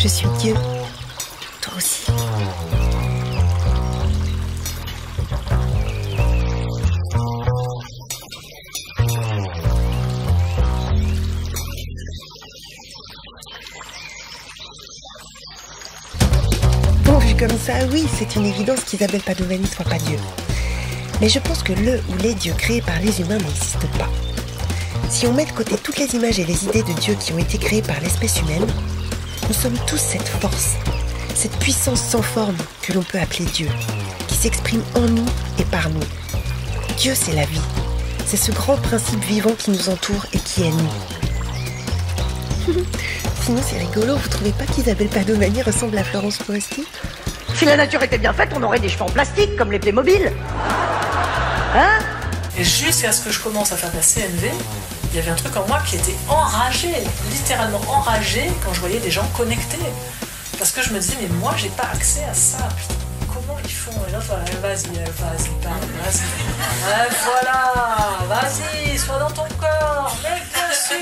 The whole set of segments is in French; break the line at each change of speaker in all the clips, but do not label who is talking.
Je suis Dieu. Toi aussi. Bon, vu comme ça, oui, c'est une évidence qu'Isabelle Padovani soit pas Dieu. Mais je pense que le ou les dieux créés par les humains n'existent pas. Si on met de côté toutes les images et les idées de Dieu qui ont été créées par l'espèce humaine, nous sommes tous cette force, cette puissance sans forme que l'on peut appeler Dieu, qui s'exprime en nous et par nous. Dieu, c'est la vie. C'est ce grand principe vivant qui nous entoure et qui est nous. Sinon, c'est rigolo, vous trouvez pas qu'Isabelle Padovani ressemble à Florence Foresti?
Si la nature était bien faite, on aurait des cheveux en plastique, comme les Playmobil. Hein?
Et jusqu'à ce que je commence à faire de la CNV, il y avait un truc en moi qui était enragé, littéralement enragé, quand je voyais des gens connectés. Parce que je me disais, mais moi, j'ai pas accès à ça. Putain, comment ils font? Et là, vas-y, parle, vas-y. Voilà, vas-y, sois dans ton corps, mais bien sûr,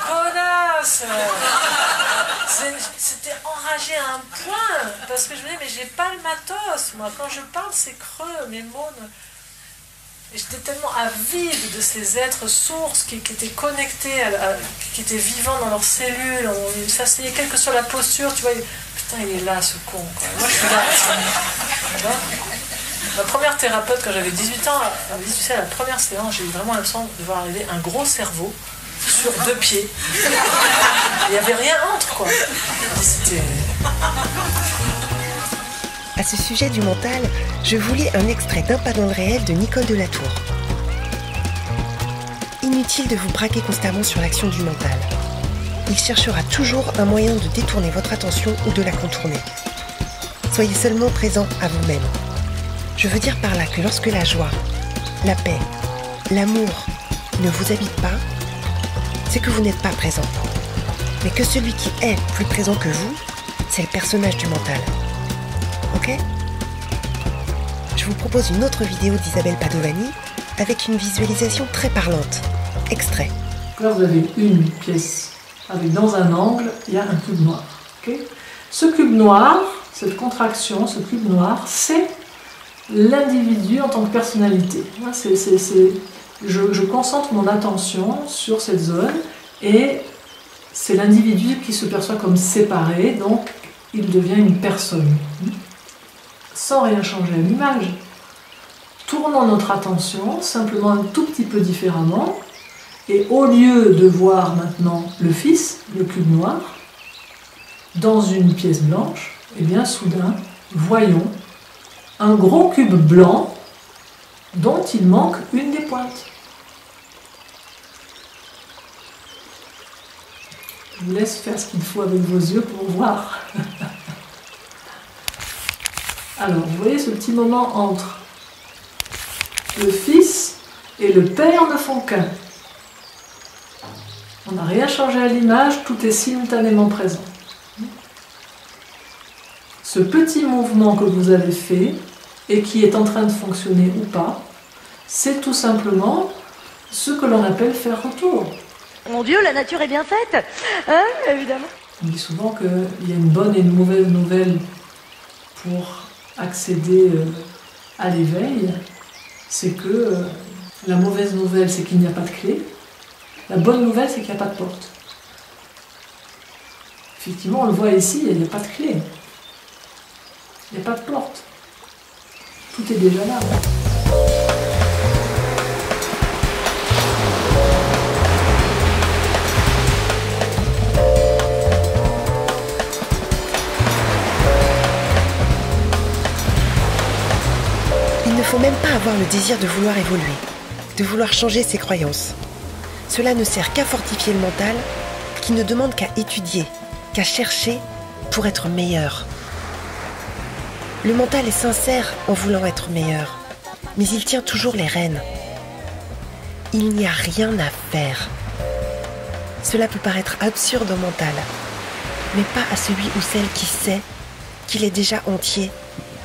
connasse. C'était enragé à un point, parce que je me disais, mais j'ai pas le matos, moi. Quand je parle, c'est creux, mes mots ne... Et j'étais tellement avide de ces êtres sources qui étaient connectés, qui étaient vivants dans leurs cellules. On s'asseyait, quelle que soit la posture, tu vois. Putain, il est là, ce con, quoi. Moi, je suis là. Ma première thérapeute, quand j'avais 18 ans, elle m'a dit, tu sais, la première séance, j'ai eu vraiment l'impression de voir arriver un gros cerveau sur 2 pieds. Il n'y avait rien entre, quoi. C'était...
À ce sujet du mental, je vous lis un extrait d'Un pas dans le réel de Nicole Delatour. Inutile de vous braquer constamment sur l'action du mental. Il cherchera toujours un moyen de détourner votre attention ou de la contourner. Soyez seulement présent à vous-même. Je veux dire par là que lorsque la joie, la paix, l'amour ne vous habitent pas, c'est que vous n'êtes pas présent. Mais que celui qui est plus présent que vous, c'est le personnage du mental. Ok ? Je vous propose une autre vidéo d'Isabelle Padovani avec une visualisation très parlante. Extrait.
Là, vous avez une pièce avec dans un angle, il y a un cube noir. Okay, ce cube noir, cette contraction, ce cube noir, c'est l'individu en tant que personnalité. Je concentre mon attention sur cette zone et c'est l'individu qui se perçoit comme séparé, donc il devient une personne. Sans rien changer à l'image. Tournons notre attention simplement un tout petit peu différemment et au lieu de voir maintenant le fils, le cube noir, dans une pièce blanche, eh bien soudain, voyons un gros cube blanc dont il manque une des pointes. Je vous laisse faire ce qu'il faut avec vos yeux pour voir. Alors, vous voyez ce petit moment entre le fils et le père ne font qu'un. On n'a rien changé à l'image, tout est simultanément présent. Ce petit mouvement que vous avez fait, et qui est en train de fonctionner ou pas, c'est tout simplement ce que l'on appelle faire retour.
Mon Dieu, la nature est bien faite, hein, évidemment.
On dit souvent qu'il y a une bonne et une mauvaise nouvelle pour accéder à l'éveil, c'est que la mauvaise nouvelle, c'est qu'il n'y a pas de clé. La bonne nouvelle, c'est qu'il n'y a pas de porte. Effectivement, on le voit ici, il n'y a pas de clé. Il n'y a pas de porte. Tout est déjà là.
Il ne faut même pas avoir le désir de vouloir évoluer, de vouloir changer ses croyances. Cela ne sert qu'à fortifier le mental, qui ne demande qu'à étudier, qu'à chercher pour être meilleur. Le mental est sincère en voulant être meilleur, mais il tient toujours les rênes. Il n'y a rien à faire. Cela peut paraître absurde au mental, mais pas à celui ou celle qui sait qu'il est déjà entier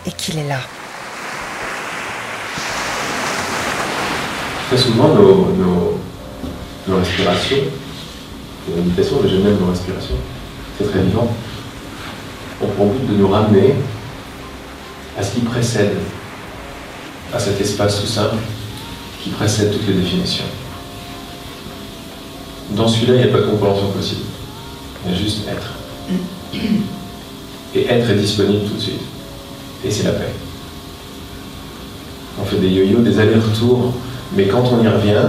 et qu'il est là.
Très souvent, nos respirations, nos méditations, mais j'aime même nos respirations, qui est très vivant, ont pour but de nous ramener à ce qui précède, à cet espace tout simple qui précède toutes les définitions. Dans celui-là, il n'y a pas de compréhension possible. Il y a juste être. Et être est disponible tout de suite. Et c'est la paix. On fait des yo-yo, des allers-retours, mais quand on y revient,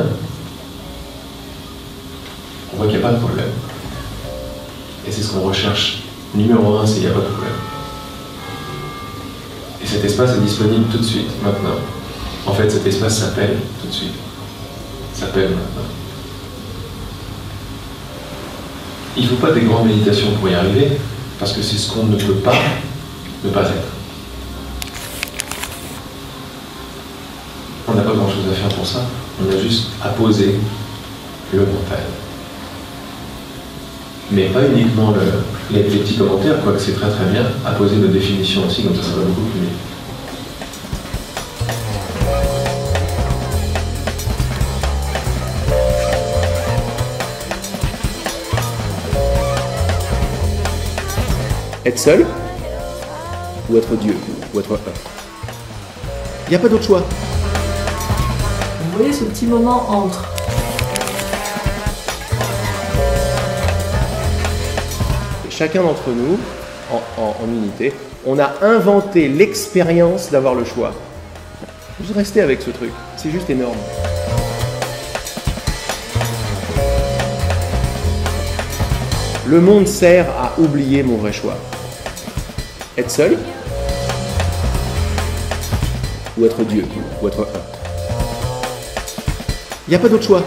on voit qu'il n'y a pas de problème. Et c'est ce qu'on recherche. Numéro 1, c'est qu'il n'y a pas de problème. Et cet espace est disponible tout de suite, maintenant. En fait, cet espace s'appelle tout de suite. S'appelle maintenant. Il ne faut pas des grandes méditations pour y arriver, parce que c'est ce qu'on ne peut pas ne pas être. On n'a pas grand-chose à faire pour ça, on a juste à poser le mental. Mais pas uniquement les petits commentaires, quoique c'est très très bien, à poser nos définitions aussi, comme ça va beaucoup plus vite.
Être seul, ou être Dieu, ou être un. Il n'y a pas d'autre choix.
Vous voyez ce petit moment entre.
Chacun d'entre nous, en unité, on a inventé l'expérience d'avoir le choix. Vous restez avec ce truc, c'est juste énorme. Le monde sert à oublier mon vrai choix. Être seul, ou être Dieu, ou être un. Il n'y a pas d'autre choix.